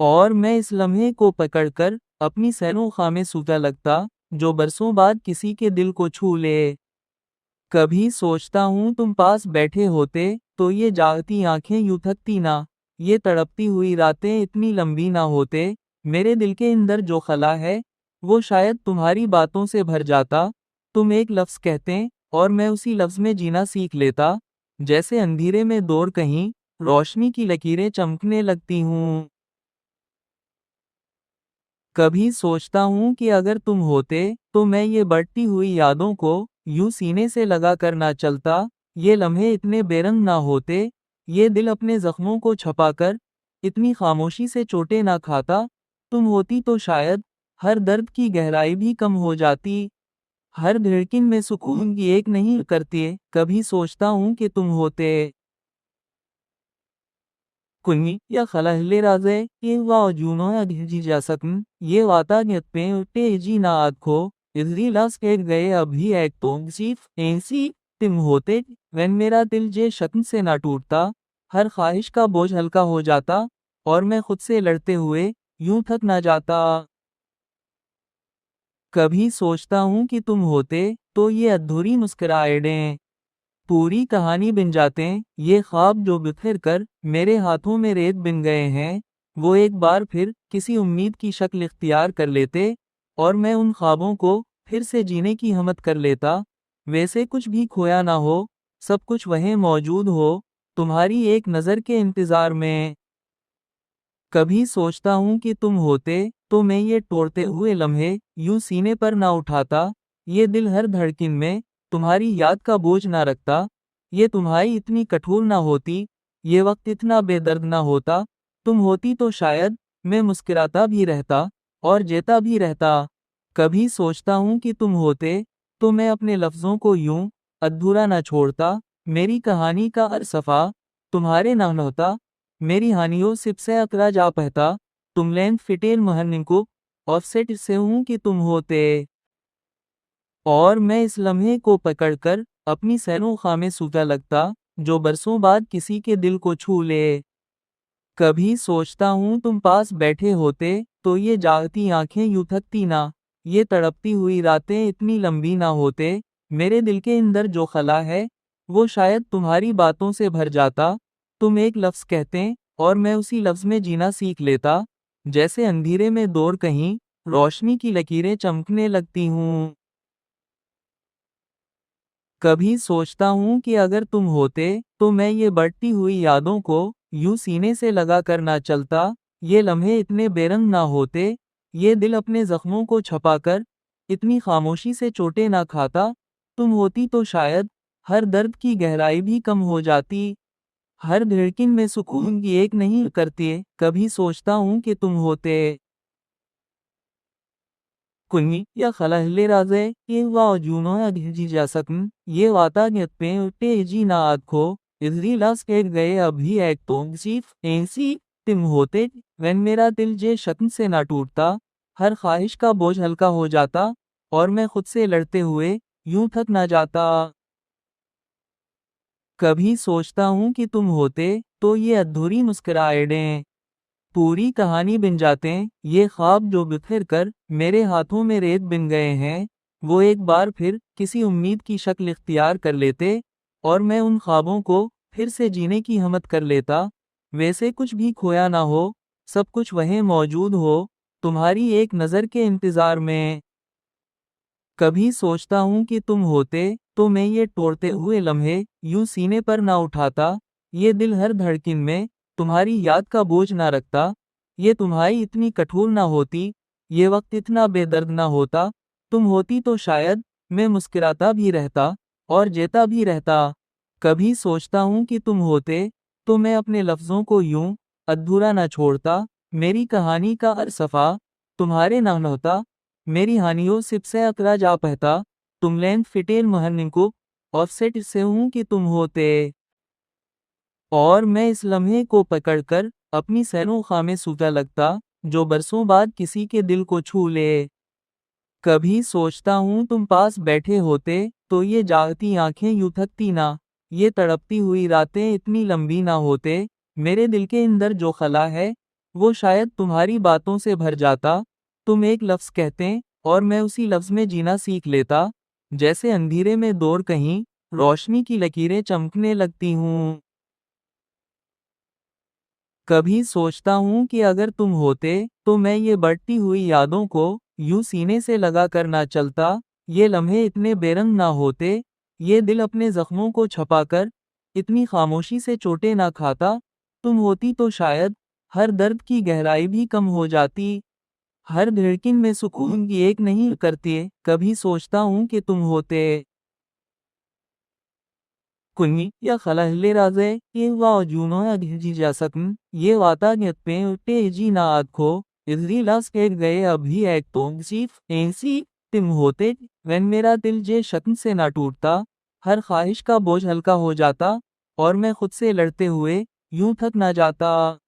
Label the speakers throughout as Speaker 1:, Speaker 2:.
Speaker 1: और मैं इस लम्हे को पकड़कर अपनी सैरों खामे सूता लगता, जो बरसों बाद किसी के दिल को छू ले। कभी सोचता हूँ तुम पास बैठे होते, तो ये जागती आंखें यूं थकती ना, ये तड़पती हुई रातें इतनी लंबी ना होते। मेरे दिल के अंदर जो खला है, वो शायद तुम्हारी बातों से भर जाता। तुम एक लफ्ज़ कहते, और मैं उसी लफ्ज़ में जीना सीख लेता। जैसे अंधेरे में दूर कहीं, रोशनी की लकीरें चमकने लगती हूँ। कभी सोचता हूँ कि अगर तुम होते, तो मैं ये बढ़ती हुई यादों को यूं सीने से लगा कर ना चलता, ये लम्हे इतने बेरंग ना होते, ये दिल अपने जख्मों को छुपाकर इतनी खामोशी से चोटें ना खाता। तुम होती तो शायद हर दर्द की गहराई भी कम हो जाती, हर धड़कन में सुकून की एक नहीं करती। कभी सोचता हूँ कि तुम होते कुन्नी या खलहले राजे ये वाजुनो या घिजी जा सकन ये वाता पे तेजी ना आखो इजरी लास के गए अभी एक तो सिर्फ ऐसी तुम होते। when मेरा दिल जे शक्न से ना टूटता, हर ख्वाहिश का बोझ हल्का हो जाता, और मैं खुद से लड़ते हुए यूं थक ना जाता। कभी सोचता हूँ कि तुम होते, तो ये अधूरी मुस्कुराहटें पूरी कहानी बन जाते। ये ख्वाब जो बिखर कर मेरे हाथों में रेत बन गए हैं, वो एक बार फिर किसी उम्मीद की शक्ल इख्तियार कर लेते, और मैं उन ख्वाबों को फिर से जीने की हिम्मत कर लेता। वैसे कुछ भी खोया ना हो, सब कुछ वहीं मौजूद हो, तुम्हारी एक नज़र के इंतज़ार में। कभी सोचता हूँ कि तुम होते, तो मैं ये तोड़ते हुए लम्हे यूं सीने पर ना उठाता, ये दिल हर धड़कन में तुम्हारी याद का बोझ ना रखता, ये तुम्हारी इतनी कठोर ना होती, ये वक्त इतना बेदर्द ना होता। तुम होती तो शायद मैं मुस्कुराता भी रहता, और जीता भी रहता। कभी सोचता हूँ कि तुम होते, तो मैं अपने लफ्ज़ों को यूं अधूरा ना छोड़ता, मेरी कहानी का हर सफ़ा तुम्हारे नाम होता। मेरी हानियों सिप से अकरा जा पहता, तुम लेंथ फिटेल महरनिन को ऑफसेट से हूं कि तुम होते। और मैं इस लम्हे को पकड़कर अपनी सैरों खामे सूता लगता, जो बरसों बाद किसी के दिल को छू ले। कभी सोचता हूँ तुम पास बैठे होते, तो ये जागती आंखें यूं थकती ना, ये तड़पती हुई रातें इतनी लंबी ना होते। मेरे दिल के अंदर जो खला है, वो शायद तुम्हारी बातों से भर जाता। तुम एक लफ्ज़ कहते, और मैं उसी लफ्ज़ में जीना सीख लेता। जैसे अंधेरे में दूर कहीं, रोशनी की लकीरें चमकने लगती हूँ। कभी सोचता हूँ कि अगर तुम होते, तो मैं ये बढ़ती हुई यादों को यूं सीने से लगा कर ना चलता, ये लम्हे इतने बेरंग ना होते, ये दिल अपने जख्मों को छुपाकर इतनी खामोशी से चोटें ना खाता। तुम होती तो शायद हर दर्द की गहराई भी कम हो जाती, हर धड़कन में सुकून की एक नहीं करती। कभी सोचता हूँ कि तुम होते कुन्नी या खलहले राजे ये वाजुनो या घिजी जा सकन ये वाता पे तेजी ना आखो इजरी लास के गए अभी एक तो सिर्फ ऐसी तुम होते। when मेरा दिल जे शक्न से ना टूटता, हर ख्वाहिश का बोझ हल्का हो जाता, और मैं खुद से लड़ते हुए यूं थक ना जाता। कभी सोचता हूँ कि तुम होते, तो ये अधूरी मुस्कुराहटें पूरी कहानी बन जाते। ये ख्वाब जो बिखर कर मेरे हाथों में रेत बन गए हैं, वो एक बार फिर किसी उम्मीद की शक्ल इख्तियार कर लेते, और मैं उन ख्वाबों को फिर से जीने की हिम्मत कर लेता। वैसे कुछ भी खोया ना हो, सब कुछ वहीं मौजूद हो, तुम्हारी एक नज़र के इंतज़ार में। कभी सोचता हूँ कि तुम होते, तो मैं ये तोड़ते हुए लम्हे यूं सीने पर ना उठाता, ये दिल हर धड़कन में तुम्हारी याद का बोझ ना रखता, ये तुम्हारी इतनी कठोर ना होती, ये वक्त इतना बेदर्द ना होता। तुम होती तो शायद मैं मुस्कुराता भी रहता, और जीता भी रहता। कभी सोचता हूँ कि तुम होते, तो मैं अपने लफ्ज़ों को यूं अधूरा ना छोड़ता, मेरी कहानी का हर सफ़ा तुम्हारे नाम होता। मेरी हानियों सिप से अकरा जा पहता, तुम लेंथ फिटेल महरनिन को ऑफसेट से हूं कि तुम होते। और मैं इस लम्हे को पकड़कर अपनी सैरों खामे सूता लगता, जो बरसों बाद किसी के दिल को छू ले। कभी सोचता हूँ तुम पास बैठे होते, तो ये जागती आंखें यूं थकती ना, ये तड़पती हुई रातें इतनी लंबी ना होते। मेरे दिल के अंदर जो खला है, वो शायद तुम्हारी बातों से भर जाता। तुम एक लफ्ज़ कहते और मैं उसी लफ्ज़ में जीना सीख लेता। जैसे अंधेरे में दूर कहीं रोशनी की लकीरें चमकने लगती हूँ। कभी सोचता हूँ कि अगर तुम होते तो मैं ये बढ़ती हुई यादों को यूं सीने से लगा कर ना चलता। ये लम्हे इतने बेरंग ना होते। ये दिल अपने जख्मों को छुपाकर इतनी खामोशी से चोटें ना खाता। तुम होती तो शायद हर दर्द की गहराई भी कम हो जाती। हर धड़कन में सुकून की एक नहीं करती। कभी सोचता हूँ कि तुम होते कुन्नी या खलहले राजे ये वाजुनो या घिजी जा सकन ये वाता पे तेजी ना आखो इजरी लास के गए अभी एक तो सिर्फ ऐसी तुम होते when मेरा दिल जे शक्न से ना टूटता। हर ख्वाहिश का बोझ हल्का हो जाता और मैं खुद से लड़ते हुए यूं थक ना जाता।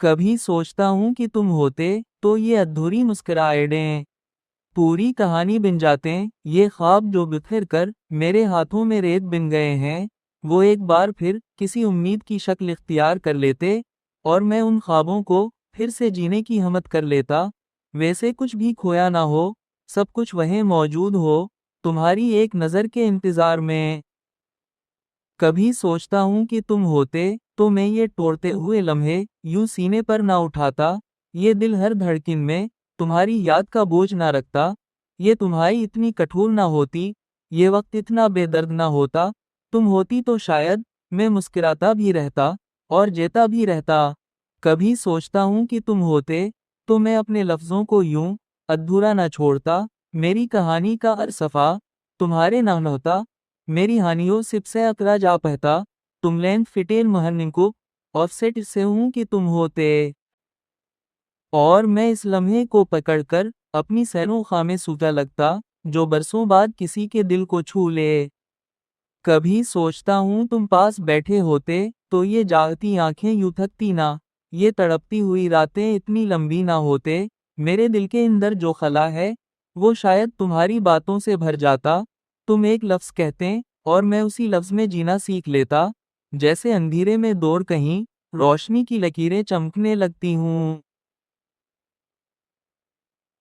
Speaker 1: कभी सोचता हूँ कि तुम होते तो ये अधूरी मुस्कुराहटें पूरी कहानी बन जाते। ये ख्वाब जो बिखर कर मेरे हाथों में रेत बन गए हैं, वो एक बार फिर किसी उम्मीद की शक्ल इख्तियार कर लेते और मैं उन ख्वाबों को फिर से जीने की हिम्मत कर लेता। वैसे कुछ भी खोया ना हो, सब कुछ वहीं मौजूद हो, तुम्हारी एक नज़र के इंतज़ार में। कभी सोचता हूँ कि तुम होते तो मैं ये तोड़ते हुए लम्हे यूं सीने पर ना उठाता। ये दिल हर धड़कन में तुम्हारी याद का बोझ ना रखता। ये तुम्हारी इतनी कठोर ना होती। ये वक्त इतना बेदर्द ना होता। तुम होती तो शायद मैं मुस्कुराता भी रहता और जीता भी रहता। कभी सोचता हूँ कि तुम होते तो मैं अपने लफ्ज़ों को यूं अधूरा ना छोड़ता। मेरी कहानी का हर सफ़ा तुम्हारे नाम होता। मेरी हानियों सिप से अकरा जा पहता। तुम लेन फिटेल महरनिन को ऑफसेट से हूं कि तुम होते और मैं इस लम्हे को पकड़कर अपनी सैरों खामे सूता लगता जो बरसों बाद किसी के दिल को छू ले। कभी सोचता हूँ तुम पास बैठे होते तो ये जागती आंखें यूं थकती ना। ये तड़पती हुई रातें इतनी लंबी ना होते। मेरे दिल के अंदर जो खला है वो शायद तुम्हारी बातों से भर जाता। तुम एक लफ्ज़ कहते और मैं उसी लफ्ज़ में जीना सीख लेता। जैसे अंधेरे में दूर कहीं रोशनी की लकीरें चमकने लगती हूँ।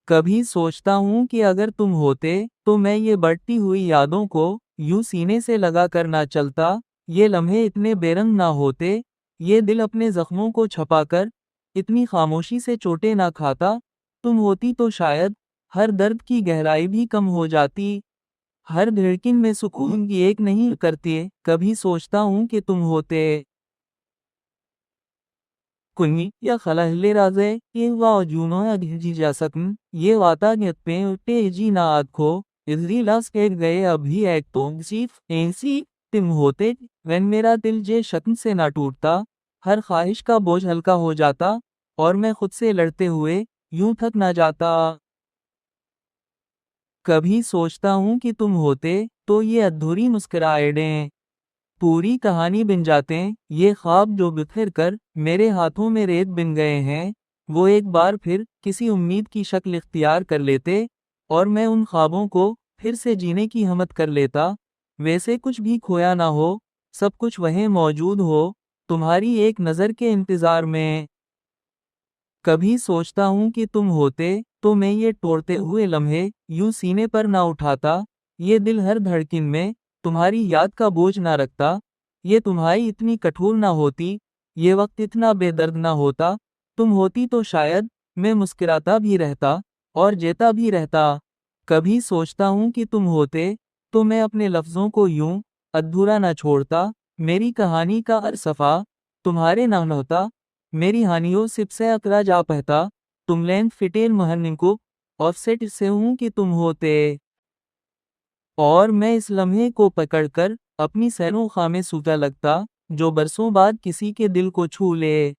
Speaker 1: कभी सोचता हूँ कि अगर तुम होते तो मैं ये बढ़ती हुई यादों को यूं सीने से लगा कर ना चलता। ये लम्हे इतने बेरंग ना होते। ये दिल अपने जख्मों को छुपाकर इतनी खामोशी से चोटें ना खाता। तुम होती तो शायद हर दर्द की गहराई भी कम हो जाती। हर धड़कन में सुकून की एक नहीं करती। कभी सोचता हूँ कि तुम होते कुन्नी या खलहले राजे ये वाजुनो या घिजी जा सकन ये वाता पे तेजी ना आखो इजरी लास के गए अभी एक तो सिर्फ ऐसी तुम होते when मेरा दिल जे शक्न से ना टूटता। हर ख्वाहिश का बोझ हल्का हो जाता और मैं खुद से लड़ते हुए यूं थक ना जाता। कभी सोचता हूँ कि तुम होते तो ये अधूरी मुस्कुराहटें पूरी कहानी बन जाते। ये ख्वाब जो बिखर कर मेरे हाथों में रेत बन गए हैं, वो एक बार फिर किसी उम्मीद की शक्ल इख्तियार कर लेते और मैं उन ख्वाबों को फिर से जीने की हिम्मत कर लेता। वैसे कुछ भी खोया ना हो, सब कुछ वहीं मौजूद हो, तुम्हारी एक नज़र के इंतज़ार में। कभी सोचता हूँ कि तुम होते तो मैं ये तोड़ते हुए लम्हे यूं सीने पर ना उठाता। ये दिल हर धड़कन में तुम्हारी याद का बोझ ना रखता। ये तुम्हारी इतनी कठोर ना होती। ये वक्त इतना बेदर्द ना होता। तुम होती तो शायद मैं मुस्कुराता भी रहता और जीता भी रहता। कभी सोचता हूँ कि तुम होते तो मैं अपने लफ्ज़ों को यूं अधूरा ना छोड़ता। मेरी कहानी का हर सफ़ा तुम्हारे नाम होता। मेरी हानियों सिप से अकरा जा पहता। तुम लेन फिटेल महरनिन को ऑफसेट से हूं कि तुम होते और मैं इस लम्हे को पकड़कर अपनी सैरों खामे सूता लगता जो बरसों बाद किसी के दिल को छू ले।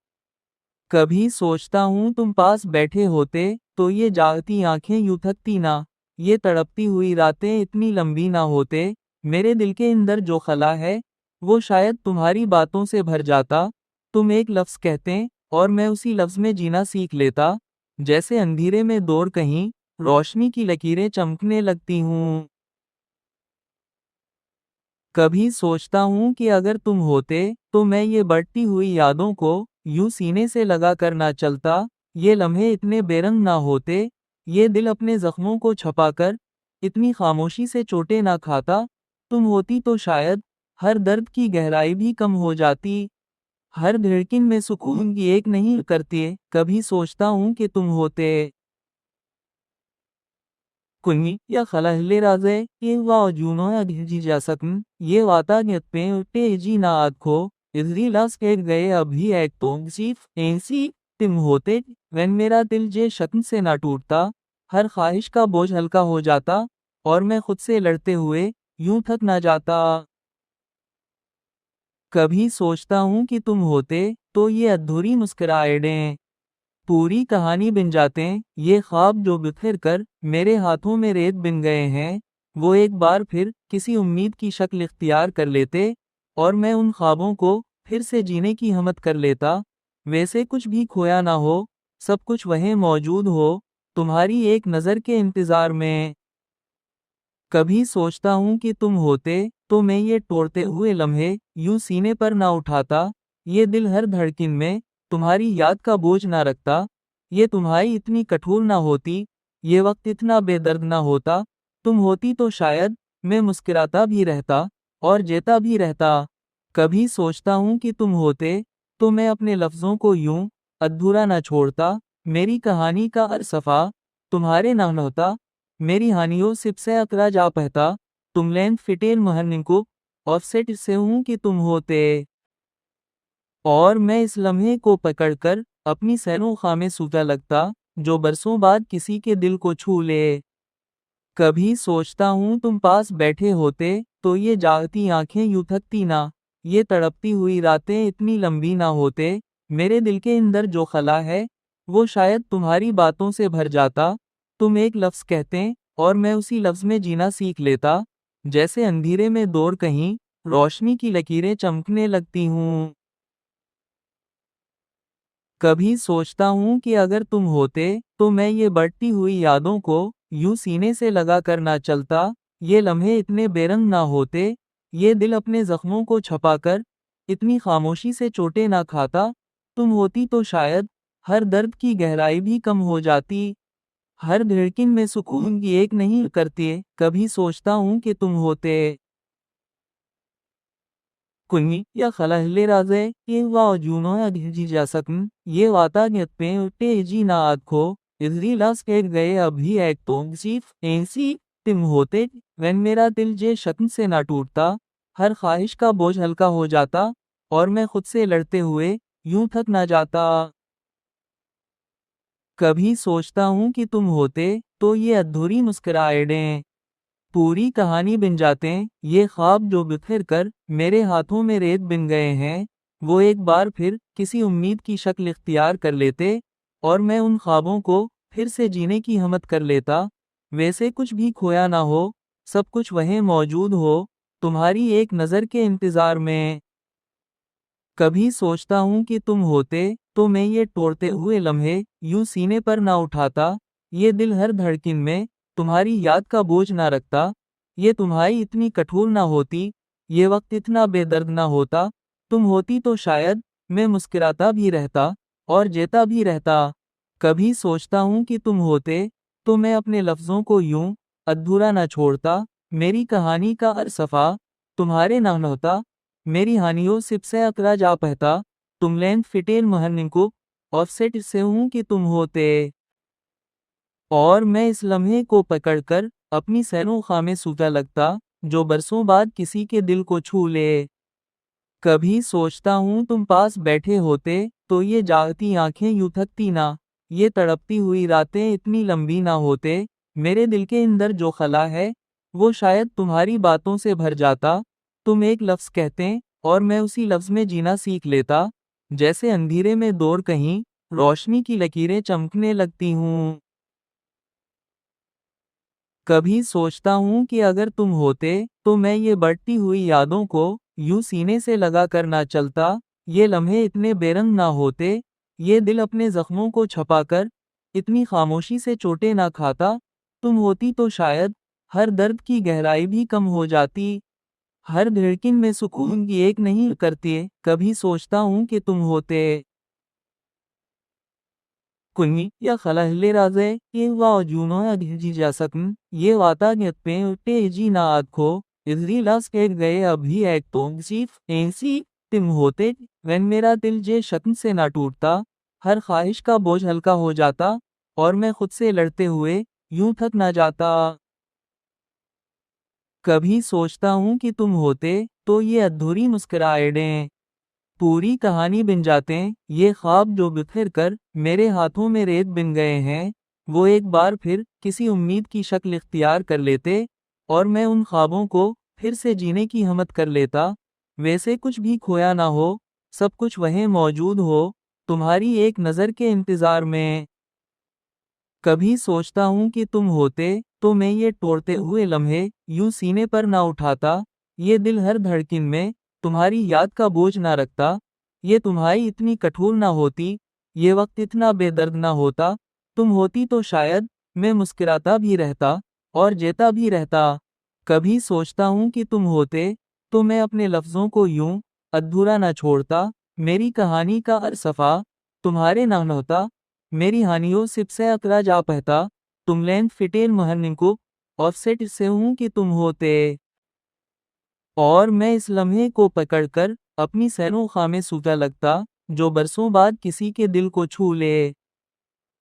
Speaker 1: कभी सोचता हूँ तुम पास बैठे होते तो ये जागती आंखें यूं थकती ना। ये तड़पती हुई रातें इतनी लंबी ना होते। मेरे दिल के अंदर जो खला है वो शायद तुम्हारी बातों से भर जाता। तुम एक लफ्ज़ कहते और मैं उसी लफ्ज़ में जीना सीख लेता। जैसे अंधेरे में दूर कहीं रोशनी की लकीरें चमकने लगती हूँ। कभी सोचता हूँ कि अगर तुम होते तो मैं ये बढ़ती हुई यादों को यूं सीने से लगा कर ना चलता, ये लम्हे इतने बेरंग ना होते, ये दिल अपने जख्मों को छुपाकर इतनी खामोशी से चोटें ना खाता, तुम होती तो शायद हर दर्द की गहराई भी कम हो जाती, हर धड़कन में सुकून की एक नहीं करती, कभी सोचता हूँ कि तुम होते कुन्नी या खलहले राजे ये वाजूनो या घिजी जा सकन ये वाता पे उठे जी ना आखो इजरी लास के गए अभी एक तो सिर्फ ऐसी तुम होते when मेरा दिल जे शक्न से ना टूटता, हर ख्वाहिश का बोझ हल्का हो जाता और मैं खुद से लड़ते हुए यूं थक ना जाता। कभी सोचता हूँ कि तुम होते तो ये अधूरी मुस्कुराहटें पूरी कहानी बन जाते, ये ख्वाब जो बिखर कर मेरे हाथों में रेत बिन गए हैं, वो एक बार फिर किसी उम्मीद की शक्ल इख्तियार कर लेते और मैं उन ख्वाबों को फिर से जीने की हिम्मत कर लेता। वैसे कुछ भी खोया ना हो, सब कुछ वहीं मौजूद हो, तुम्हारी एक नज़र के इंतज़ार में। कभी सोचता हूँ कि तुम होते तो मैं ये तोड़ते हुए लम्हे यूं सीने पर ना उठाता, ये दिल हर धड़कन में तुम्हारी याद का बोझ ना रखता, ये तुम्हारी इतनी कठोर ना होती, ये वक्त इतना बेदर्द ना होता, तुम होती तो शायद मैं मुस्कुराता भी रहता और जीता भी रहता। कभी सोचता हूँ कि तुम होते तो मैं अपने लफ्ज़ों को यूं अधूरा ना छोड़ता, मेरी कहानी का हर सफ़ा तुम्हारे नाम होता, मेरी हानियों से अकरा जा पहता, तुम लेंथ फिटेल महरनिन को ऑफसेट से हूँ कि तुम होते और मैं इस लम्हे को पकड़कर अपनी सैरों खामे सूता लगता, जो बरसों बाद किसी के दिल को छू ले। कभी सोचता हूँ तुम पास बैठे होते तो ये जागती आंखें यूं थकती ना, ये तड़पती हुई रातें इतनी लंबी ना होते, मेरे दिल के अंदर जो खला है वो शायद तुम्हारी बातों से भर जाता, तुम एक लफ्ज़ कहते और मैं उसी लफ्ज़ में जीना सीख लेता, जैसे अंधेरे में दूर कहीं रोशनी की लकीरें चमकने लगती हूँ। कभी सोचता हूँ कि अगर तुम होते तो मैं ये बढ़ती हुई यादों को यूं सीने से लगा कर ना चलता, ये लम्हे इतने बेरंग ना होते, ये दिल अपने जख्मों को छुपाकर इतनी खामोशी से चोटें ना खाता, तुम होती तो शायद हर दर्द की गहराई भी कम हो जाती, हर धड़कन में सुकून की एक नहीं करती, कभी सोचता हूँ कि तुम होते कुन्नी या खलहले राजे ये वाजूनो या घिजी जा सकन ये वाता पे उठे जी ना आखो इजरी लास के गए अभी एक तो सिर्फ ऐसी तुम होते when मेरा दिल जे शक्न से ना टूटता, हर ख्वाहिश का बोझ हल्का हो जाता और मैं खुद से लड़ते हुए यूं थक ना जाता। कभी सोचता हूँ कि तुम होते तो ये अधूरी मुस्कुराहटें पूरी कहानी बन जाते, ये ख्वाब जो बिखर कर मेरे हाथों में रेत बिन गए हैं, वो एक बार फिर किसी उम्मीद की शक्ल इख्तियार कर लेते और मैं उन ख्वाबों को फिर से जीने की हिम्मत कर लेता। वैसे कुछ भी खोया ना हो, सब कुछ वहीं मौजूद हो, तुम्हारी एक नज़र के इंतज़ार में। कभी सोचता हूँ कि तुम होते तो मैं ये तोड़ते हुए लम्हे यूं सीने पर ना उठाता, ये दिल हर धड़कन में तुम्हारी याद का बोझ ना रखता, ये तुम्हारी इतनी कठोर ना होती, ये वक्त इतना बेदर्द ना होता, तुम होती तो शायद मैं मुस्कुराता भी रहता और जीता भी रहता। कभी सोचता हूँ कि तुम होते तो मैं अपने लफ्ज़ों को यूं अधूरा ना छोड़ता, मेरी कहानी का हर सफ़ा तुम्हारे नाम होता, मेरी हानियों से अकरा जा पहता, तुम लेंथ फिटेल महरनिन को ऑफसेट से हूँ कि तुम होते और मैं इस लम्हे को पकड़कर अपनी सैरों खामे सूता लगता, जो बरसों बाद किसी के दिल को छू ले। कभी सोचता हूँ तुम पास बैठे होते तो ये जागती आंखें यूं थकती ना, ये तड़पती हुई रातें इतनी लंबी ना होते, मेरे दिल के अंदर जो खला है वो शायद तुम्हारी बातों से भर जाता, तुम एक लफ्ज़ कहते और मैं उसी लफ्ज़ में जीना सीख लेता, जैसे अंधेरे में दूर कहीं रोशनी की लकीरें चमकने लगती हूँ। कभी सोचता हूँ कि अगर तुम होते तो मैं ये बढ़ती हुई यादों को यूं सीने से लगा कर ना चलता, ये लम्हे इतने बेरंग ना होते, ये दिल अपने जख्मों को छुपाकर इतनी खामोशी से चोटें ना खाता, तुम होती तो शायद हर दर्द की गहराई भी कम हो जाती, हर धड़कन में सुकून की एक नहीं करती, कभी सोचता हूँ कि तुम होते कुन्नी या खलहले राजे ये वाजुनो अघिजी जा सकन ये वाता पे तेजी ना आखो इजरी लास के गए अभी एक तो सिर्फ ऐसी तिम होते when मेरा दिल जे शक्न से ना टूटता हर ख्वाहिश का बोझ हल्का हो जाता और मैं खुद से लड़ते हुए यूं थक ना जाता। कभी सोचता हूँ कि तुम होते तो ये अधूरी मुस्कुराहटें पूरी कहानी बन जाते। ये ख्वाब जो बिखर कर मेरे हाथों में रेत बिन गए हैं वो एक बार फिर किसी उम्मीद की शक्ल इख्तियार कर लेते और मैं उन ख्वाबों को फिर से जीने की हिम्मत कर लेता। वैसे कुछ भी खोया ना हो, सब कुछ वहीं मौजूद हो, तुम्हारी एक नज़र के इंतज़ार में। कभी सोचता हूँ कि तुम होते तो मैं ये तोड़ते हुए लम्हे यूं सीने पर ना उठाता, ये दिल हर धड़कन में तुम्हारी याद का बोझ ना रखता, ये तुम्हारी इतनी कठोर ना होती, ये वक्त इतना बेदर्द ना होता, तुम होती तो शायद मैं मुस्कुराता भी रहता और जीता भी रहता। कभी सोचता हूँ कि तुम होते तो मैं अपने लफ्ज़ों को यूं अधूरा ना छोड़ता, मेरी कहानी का हर सफ़ा तुम्हारे नाम होता, मेरी हानियों सिप से अकरा जा पहता, तुम लेंथ फिटेल महरनिंग को ऑफसेट से हूं कि तुम होते और मैं इस लम्हे को पकड़कर अपनी सैरों खामे सूता लगता जो बरसों बाद किसी के दिल को छू ले।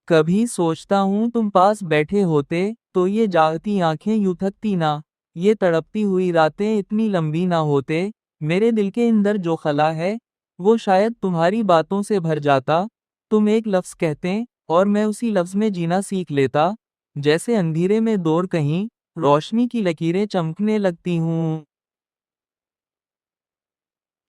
Speaker 1: कभी सोचता हूँ तुम पास बैठे होते तो ये जागती आंखें यूं थकती ना, ये तड़पती हुई रातें इतनी लंबी ना होते, मेरे दिल के अंदर जो खला है वो शायद तुम्हारी बातों से भर जाता। तुम एक लफ्ज़ कहते और मैं उसी लफ्ज़ में जीना सीख लेता, जैसे अंधेरे में दूर कहीं रोशनी की लकीरें चमकने लगती हूँ।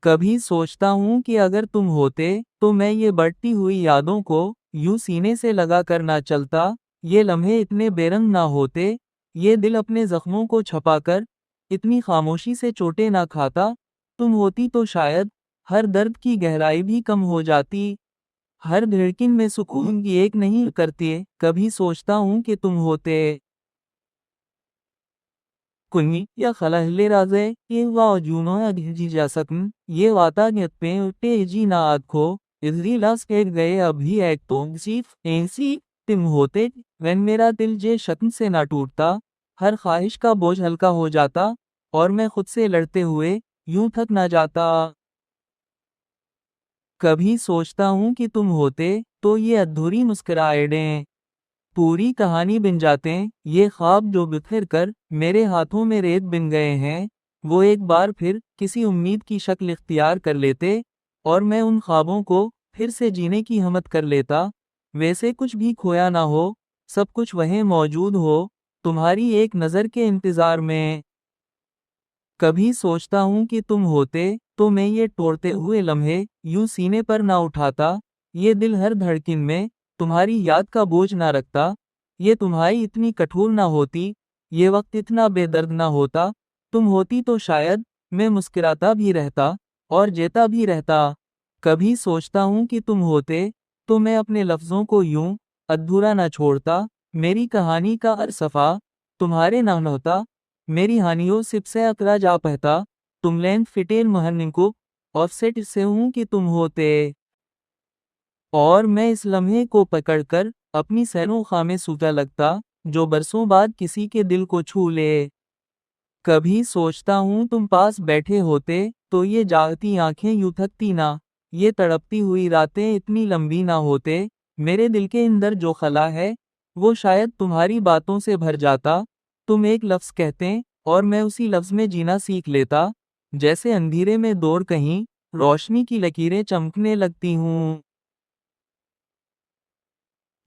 Speaker 1: कभी सोचता हूँ कि अगर तुम होते तो मैं ये बढ़ती हुई यादों को यूं सीने से लगा कर ना चलता, ये लम्हे इतने बेरंग ना होते, ये दिल अपने जख्मों को छुपाकर इतनी खामोशी से चोटें ना खाता, तुम होती तो शायद हर दर्द की गहराई भी कम हो जाती, हर धड़कन में सुकून की एक नहीं करती। कभी सोचता हूँ कि तुम होते कुन्नी या खलहले राजे ये वाजुनो अघिजी जा सकन ये वाता पे तेजी ना आखो इजरी लास के गए अभी एक तो सिर्फ ऐसी तिम होते when मेरा दिल जे शक्न से ना टूटता हर ख्वाहिश का बोझ हल्का हो जाता और मैं खुद से लड़ते हुए यूं थक ना जाता। कभी सोचता हूँ कि तुम होते तो ये अधूरी मुस्कुराहटें पूरी कहानी बन जाते। ये ख्वाब जो बिखर कर मेरे हाथों में रेत बिन गए हैं वो एक बार फिर किसी उम्मीद की शक्ल इख्तियार कर लेते और मैं उन ख्वाबों को फिर से जीने की हिम्मत कर लेता। वैसे कुछ भी खोया ना हो, सब कुछ वहीं मौजूद हो, तुम्हारी एक नज़र के इंतज़ार में। कभी सोचता हूँ कि तुम होते तो मैं ये तोड़ते हुए लम्हे यूं सीने पर ना उठाता, ये दिल हर धड़कन में तुम्हारी याद का बोझ ना रखता, ये तुम्हारी इतनी कठोर ना होती, ये वक्त इतना बेदर्द ना होता, तुम होती तो शायद मैं मुस्कुराता भी रहता और जीता भी रहता। कभी सोचता हूँ कि तुम होते तो मैं अपने लफ्ज़ों को यूं अधूरा ना छोड़ता, मेरी कहानी का हर सफ़ा तुम्हारे नाम होता, मेरी हानियों सिप से अकरा जा पहता, तुम लेंथ फिटेल महरनिंग को ऑफसेट से हूं कि तुम होते और मैं इस लम्हे को पकड़कर अपनी सैरों खामे सूता लगता जो बरसों बाद किसी के दिल को छू ले। कभी सोचता हूँ तुम पास बैठे होते तो ये जागती आंखें यूं थकती ना, ये तड़पती हुई रातें इतनी लंबी ना होते, मेरे दिल के अंदर जो खला है वो शायद तुम्हारी बातों से भर जाता। तुम एक लफ्ज़ कहते और मैं उसी लफ्ज़ में जीना सीख लेता, जैसे अंधेरे में दूर कहीं रोशनी की लकीरें चमकने लगती हूँ।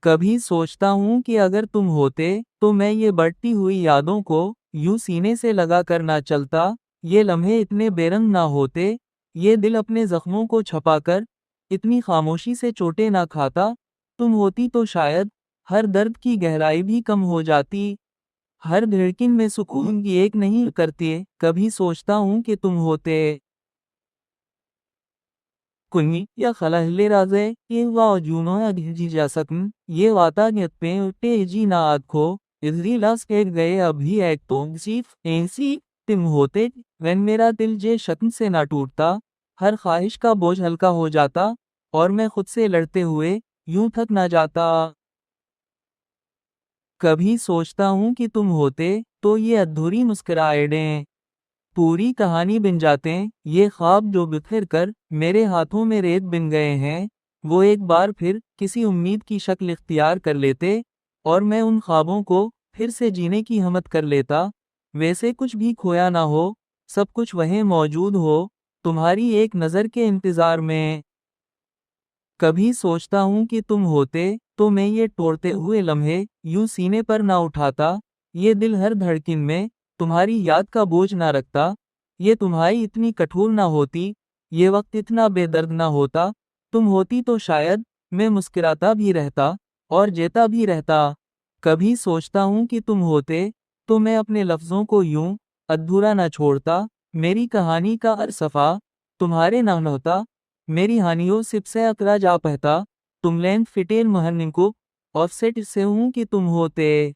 Speaker 1: कभी सोचता हूँ कि अगर तुम होते तो मैं ये बढ़ती हुई यादों को यूं सीने से लगा कर ना चलता, ये लम्हे इतने बेरंग ना होते, ये दिल अपने जख्मों को छुपाकर इतनी खामोशी से चोटें ना खाता, तुम होती तो शायद हर दर्द की गहराई भी कम हो जाती, हर धड़कन में सुकून की एक नहीं करती। कभी सोचता हूँ कि तुम होते कुन्नी या खलहले राजे ये वाजुनो अघिजी जा सकन ये वाता पे तेजी ना आखो इजरी लास के गए अभी एक तो सिर्फ ऐसी तिम होते when मेरा दिल जे शक्न से ना टूटता हर ख्वाहिश का बोझ हल्का हो जाता और मैं खुद से लड़ते हुए यूं थक ना जाता। कभी सोचता हूँ कि तुम होते तो ये अधूरी मुस्कुराहटें पूरी कहानी बन जाते। ये ख्वाब जो बिखर कर मेरे हाथों में रेत बिन गए हैं, वो एक बार फिर किसी उम्मीद की शक्ल इख्तियार कर लेते और मैं उन ख्वाबों को फिर से जीने की हिम्मत कर लेता। वैसे कुछ भी खोया ना हो, सब कुछ वहीं मौजूद हो, तुम्हारी एक नज़र के इंतज़ार में। कभी सोचता हूँ कि तुम होते तो मैं ये तोड़ते हुए लम्हे यूं सीने पर ना उठाता, ये दिल हर धड़कन में तुम्हारी याद का बोझ ना रखता, ये तुम्हारी इतनी कठोर ना होती, ये वक्त इतना बेदर्द ना होता। तुम होती तो शायद मैं मुस्कुराता भी रहता और जीता भी रहता। कभी सोचता हूँ कि तुम होते तो मैं अपने लफ्ज़ों को यूं अधूरा ना छोड़ता, मेरी कहानी का हर सफ़ा तुम्हारे नाम होता, मेरी हानियों से अकरा जा पहता, तुम लेंथ फिटेल महनिको ऑफसेट से हूं कि तुम होते।